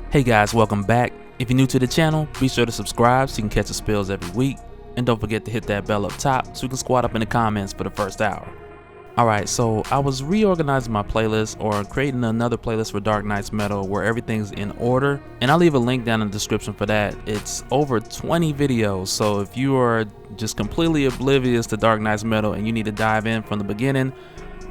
Hey guys, welcome back. If you're new to the channel, be sure to subscribe so you can catch the spills every week. And don't forget to hit that bell up top so you can squat up in the comments for the first hour. Alright, so I was reorganizing my playlist or creating another playlist for Dark Knight's Metal where everything's in order. And I'll leave a link down in the description for that. It's over 20 videos, so if you are just completely oblivious to Dark Knight's Metal and you need to dive in from the beginning,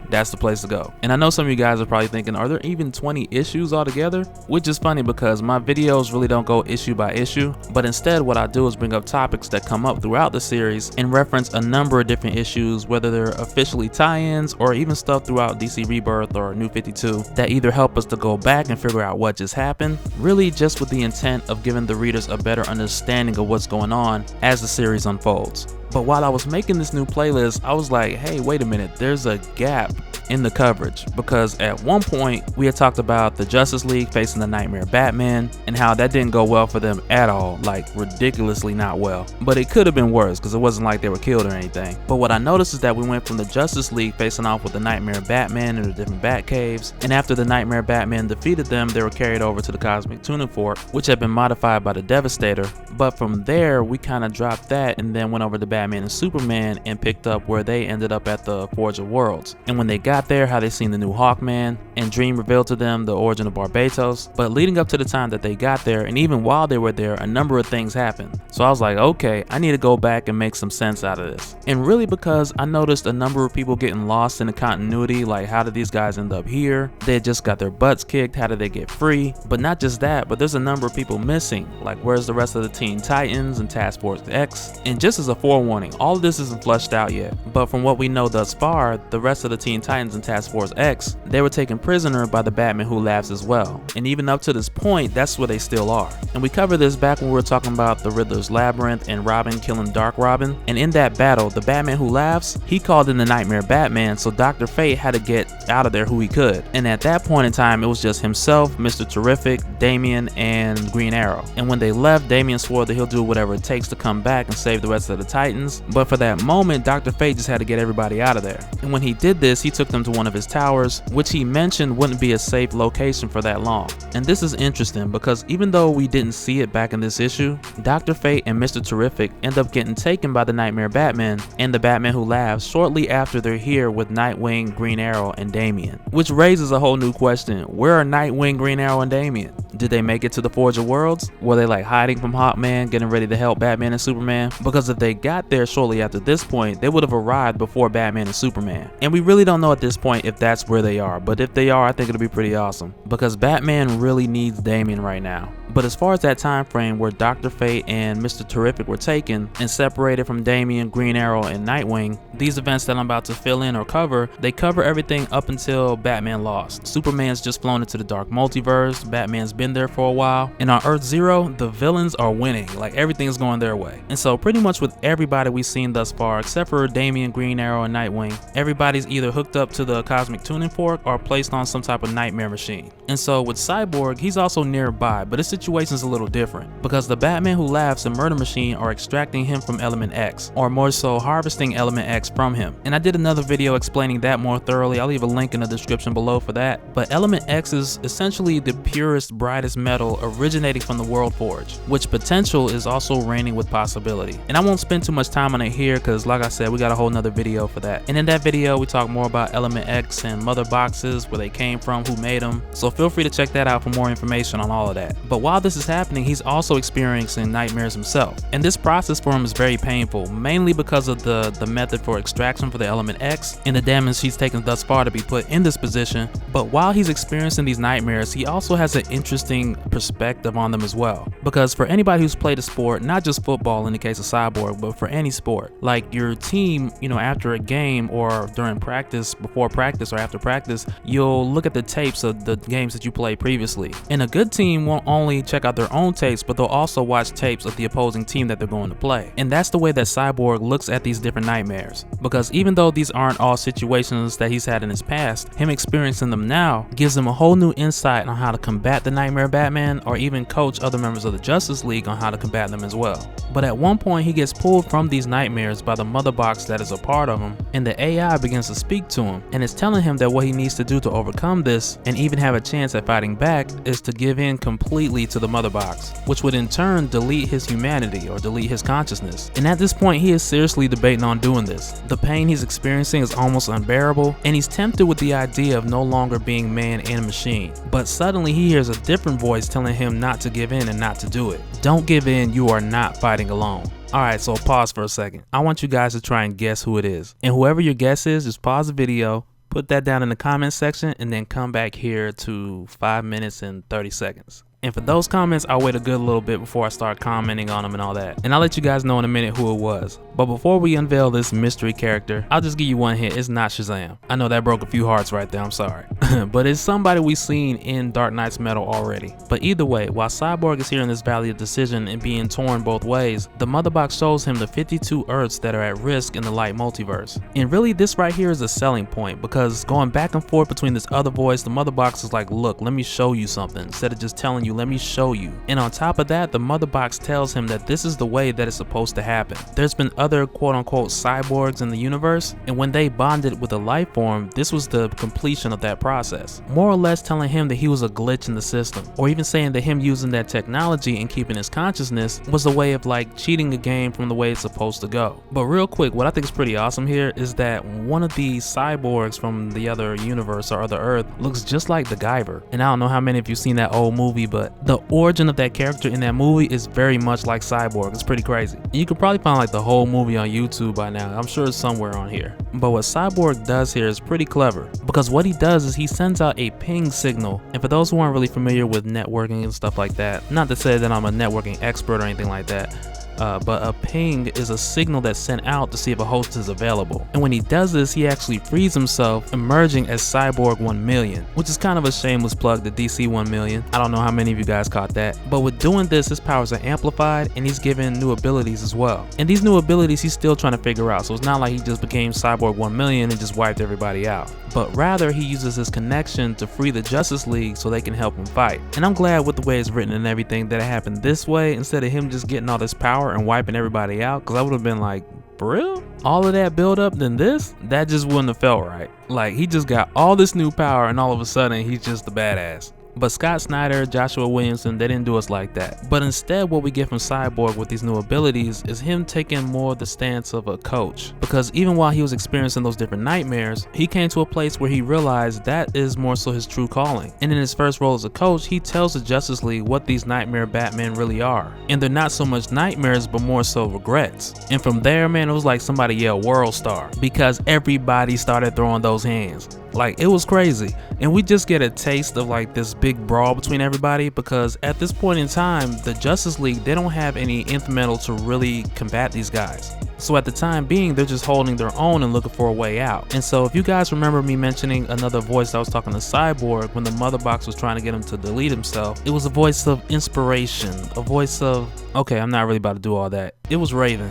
that's the place to go. And I know some of you guys are probably thinking, are there even 20 issues altogether? Which is funny because my videos really don't go issue by issue, but instead what I do is bring up topics that come up throughout the series and reference a number of different issues, whether they're officially tie-ins or even stuff throughout DC Rebirth or New 52 that either help us to go back and figure out what just happened, really just with the intent of giving the readers a better understanding of what's going on as the series unfolds. But while I was making this new playlist, I was like, hey, wait a minute, there's a gap in the coverage, because at one point we had talked about the Justice League facing the Nightmare Batman and how that didn't go well for them at all, like ridiculously not well. But it could have been worse because it wasn't like they were killed or anything. But what I noticed is that we went from the Justice League facing off with the Nightmare Batman in the different Bat Caves, and after the Nightmare Batman defeated them, they were carried over to the Cosmic Tuning Fork, which had been modified by the Devastator. But from there we kind of dropped that and then went over to Batman and Superman and picked up where they ended up at the Forge of Worlds. And when they got there, how they seen the new Hawkman, and Dream revealed to them the origin of Barbatos. But leading up to the time that they got there, and even while they were there, a number of things happened. So I was like, okay, I need to go back and make some sense out of this. And really because I noticed a number of people getting lost in the continuity, like how did these guys end up here? They had just got their butts kicked, how did they get free? But not just that, but there's a number of people missing, like where's the rest of the Teen Titans and Task Force X? And just as a forewarning, all of this isn't fleshed out yet, but from what we know thus far, the rest of the Teen Titans and Task Force X, they were taken prisoner by the Batman Who Laughs as well. And even up to this point, that's where they still are. And we covered this back when we were talking about the Riddler's Labyrinth and Robin killing Dark Robin. And in that battle, the Batman Who Laughs, he called in the Nightmare Batman, so Dr. Fate had to get out of there who he could. And at that point in time, it was just himself, Mr. Terrific, Damian, and Green Arrow. And when they left, Damian swore that he'll do whatever it takes to come back and save the rest of the Titans. But for that moment, Dr. Fate just had to get everybody out of there. And when he did this, he took them to one of his towers, which he mentioned wouldn't be a safe location for that long. And this is interesting because even though we didn't see it back in this issue, Dr. Fate and Mr. Terrific end up getting taken by the Nightmare Batman and the Batman Who Laughs shortly after they're here with Nightwing, Green Arrow, and Damian. Which raises a whole new question. Where are Nightwing, Green Arrow, and Damian? Did they make it to the Forge of Worlds? Were they like hiding from Hawkman, getting ready to help Batman and Superman? Because if they got there shortly after this point, they would have arrived before Batman and Superman. And we really don't know at this point if that's where they are, but if they are, I think it'll be pretty awesome because Batman really needs Damian right now. But as far as that time frame where Dr. Fate and Mr. Terrific were taken and separated from Damian, Green Arrow, and Nightwing, these events that I'm about to fill in or cover, they cover everything up until Batman lost. Superman's just flown into the dark multiverse, Batman's been there for a while, and on Earth Zero, the villains are winning, like everything's going their way. And so pretty much with everybody we've seen thus far, except for Damian, Green Arrow, and Nightwing, everybody's either hooked up to the Cosmic Tuning Fork or placed on some type of nightmare machine. And so with Cyborg, he's also nearby, but his situation's a little different because the Batman Who Laughs and Murder Machine are extracting him from Element X, or more so harvesting Element X from him. And I did another video explaining that more thoroughly. I'll leave a link in the description below for that. But Element X is essentially the purest, brightest metal originating from the World Forge, which potential is also reigning with possibility. And I won't spend too much time on it here because like I said, we got a whole nother video for that. And in that video, we talk more about Element X and mother boxes, where they came from, who made them. So feel free to check that out for more information on all of that. But while this is happening, he's also experiencing nightmares himself. And this process for him is very painful, mainly because of the method for extraction for the Element X and the damage he's taken thus far to be put in this position. But while he's experiencing these nightmares, he also has an interesting perspective on them as well. Because for anybody who's played a sport, not just football in the case of Cyborg, but for any sport, like your team, after a game or during practice, before practice or after practice, you'll look at the tapes of the games that you played previously. And a good team won't only check out their own tapes, but they'll also watch tapes of the opposing team that they're going to play. And that's the way that Cyborg looks at these different nightmares. Because even though these aren't all situations that he's had in his past, him experiencing them now gives him a whole new insight on how to combat the Nightmare Batman, or even coach other members of the Justice League on how to combat them as well. But at one point he gets pulled from these nightmares by the mother box that is a part of him, and the AI begins to speak to him and is telling him that what he needs to do to overcome this and even have a chance at fighting back is to give in completely humanity to the mother box, which would in turn delete his humanity or delete his consciousness. And at this point, he is seriously debating on doing this. The pain he's experiencing is almost unbearable, and he's tempted with the idea of no longer being man and machine. But suddenly he hears a different voice telling him not to give in and not to do it. Don't give in, you are not fighting alone. Alright, so pause for a second. I want you guys to try and guess who it is. And whoever your guess is, just pause the video, put that down in the comment section, and then come back here to 5 minutes and 30 seconds. And for those comments, I'll wait a good little bit before I start commenting on them and all that. And I'll let you guys know in a minute who it was. But before we unveil this mystery character, I'll just give you one hint. It's not Shazam. I know that broke a few hearts right there, I'm sorry. But it's somebody we've seen in Dark Knight's Metal already. But either way, while Cyborg is here in this Valley of Decision and being torn both ways, the mother box shows him the 52 Earths that are at risk in the light multiverse. And really, this right here is a selling point, because going back and forth between this other voice, the mother box is like, look, let me show you something, instead of just telling you, let me show you. And on top of that, the mother box tells him that this is the way that it's supposed to happen. There's been other quote-unquote cyborgs in the universe, and when they bonded with a life form, this was the completion of that process. More or less telling him that he was a glitch in the system, or even saying that him using that technology and keeping his consciousness was a way of like cheating the game from the way it's supposed to go. But real quick, what I think is pretty awesome here is that one of these cyborgs from the other universe or other Earth looks just like the Guyver. And I don't know how many of you seen that old movie, but the origin of that character in that movie is very much like Cyborg. It's pretty crazy. And you could probably find like the whole movie on YouTube by now. I'm sure it's somewhere on here. But what Cyborg does here is pretty clever, because what he does is he sends out a ping signal. And for those who aren't really familiar with networking and stuff like that, not to say that I'm a networking expert or anything like that, but a ping is a signal that's sent out to see if a host is available. And when he does this, he actually frees himself, emerging as Cyborg 1 million, which is kind of a shameless plug to DC 1 million. I don't know how many of you guys caught that. But with doing this, his powers are amplified and he's given new abilities as well. And these new abilities he's still trying to figure out. So it's not like he just became Cyborg 1 million and just wiped everybody out. But rather, he uses his connection to free the Justice League so they can help him fight. And I'm glad with the way it's written and everything that it happened this way, instead of him just getting all this power and wiping everybody out, because I would have been like, for real? All of that build up, then this? That just wouldn't have felt right. Like, he just got all this new power and all of a sudden he's just the badass. But Scott Snyder, Joshua Williamson, they didn't do us like that. But instead, what we get from Cyborg with these new abilities is him taking more the stance of a coach. Because even while he was experiencing those different nightmares, he came to a place where he realized that is more so his true calling. And in his first role as a coach, he tells the Justice League what these nightmare Batmen really are. And they're not so much nightmares, but more so regrets. And from there, man, it was like somebody yelled World Star, because everybody started throwing those hands. Like, it was crazy. And we just get a taste of like this big brawl between everybody, because at this point in time, the Justice League, they don't have any nth metal to really combat these guys. So at the time being, they're just holding their own and looking for a way out. And so if you guys remember me mentioning another voice that was talking to Cyborg when the mother box was trying to get him to delete himself, it was a voice of inspiration, a voice of, okay, I'm not really about to do all that. It was Raven.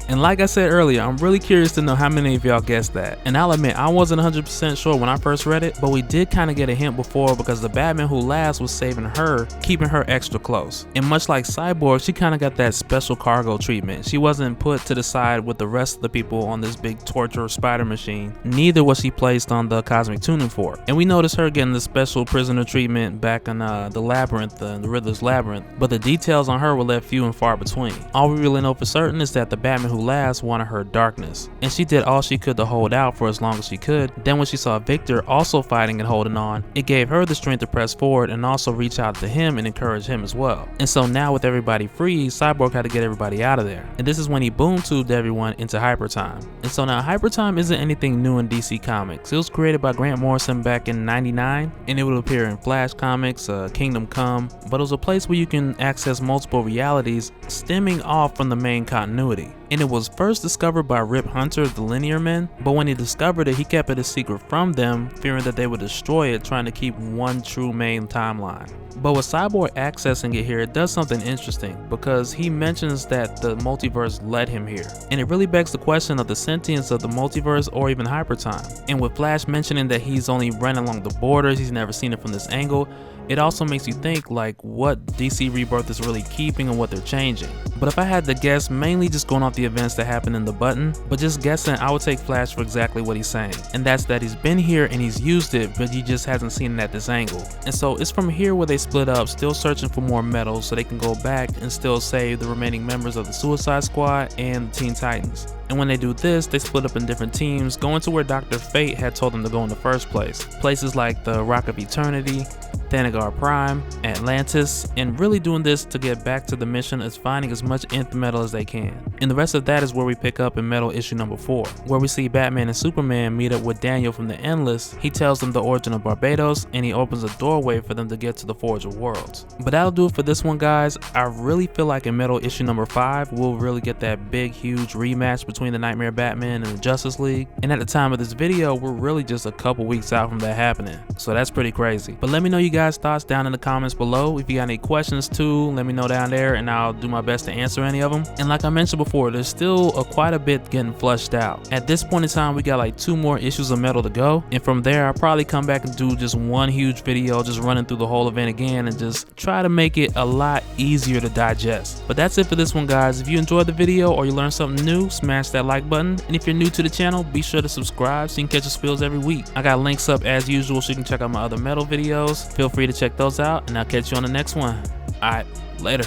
And like I said earlier, I'm really curious to know how many of y'all guessed that. And I'll admit, I wasn't 100% sure when I first read it, but we did kind of get a hint before, because the Batman Who Laughs was saving her, keeping her extra close. And much like Cyborg, she kind of got that special cargo treatment. She wasn't put to the side with the rest of the people on this big torture spider machine. Neither was she placed on the cosmic tuning fork. And we noticed her getting the special prisoner treatment back in the labyrinth, the Riddler's Labyrinth, but the details on her were left few and far between. All we really know for certain is that the Batman Who Laughs wanted her darkness, and she did all she could to hold out for as long as she could. Then when she saw Victor also fighting and holding on, it gave her the strength to press forward and also reach out to him and encourage him as well. And so now with everybody free, Cyborg had to get everybody out of there. And this is when he boom tubed everyone into Hypertime. And so now Hypertime isn't anything new in DC Comics. It was created by Grant Morrison back in '99, and it would appear in Flash Comics, Kingdom Come, but it was a place where you can access multiple realities stemming off from the main continuity. And it was first discovered by Rip Hunter, the Linear Men, but when he discovered it, he kept it a secret from them, fearing that they would destroy it, trying to keep one true main timeline. But with Cyborg accessing it here, it does something interesting, because he mentions that the multiverse led him here. And it really begs the question of the sentience of the multiverse or even Hypertime. And with Flash mentioning that he's only ran along the borders, he's never seen it from this angle, It also makes you think like what DC Rebirth is really keeping and what they're changing. But if I had to guess, mainly just going off the events that happened in the button, but just guessing, I would take Flash for exactly what he's saying. And that's that he's been here and he's used it, but he just hasn't seen it at this angle. And so it's from here where they split up, still searching for more metals so they can go back and still save the remaining members of the Suicide Squad and the Teen Titans. And when they do this, they split up in different teams, going to where Dr. Fate had told them to go in the first place. Places like the Rock of Eternity, Thanagar Prime, Atlantis, and really doing this to get back to the mission is finding as much nth metal as they can. And the rest of that is where we pick up in Metal issue number 4, where we see Batman and Superman meet up with Daniel from the Endless. He tells them the origin of Barbados, and he opens a doorway for them to get to the Forge of Worlds. But that'll do it for this one, guys. I really feel like in Metal issue number 5, we'll really get that big, huge rematch between the Nightmare Batman and the Justice League. And at the time of this video, we're really just a couple weeks out from that happening. So that's pretty crazy. But let me know you guys' thoughts down in the comments below. If you got any questions too, let me know down there and I'll do my best to answer any of them. And like I mentioned before, there's still quite a bit getting flushed out. At this point in time, we got like 2 more issues of Metal to go. And from there, I'll probably come back and do just one huge video, just running through the whole event again and just try to make it a lot easier to digest. But that's it for this one, guys. If you enjoyed the video or you learned something new, smash that like button. And if you're new to the channel, be sure to subscribe so you can catch the spills every week. I got links up as usual so you can check out my other Metal videos. Feel free to check those out, and I'll catch you on the next one. Alright, later.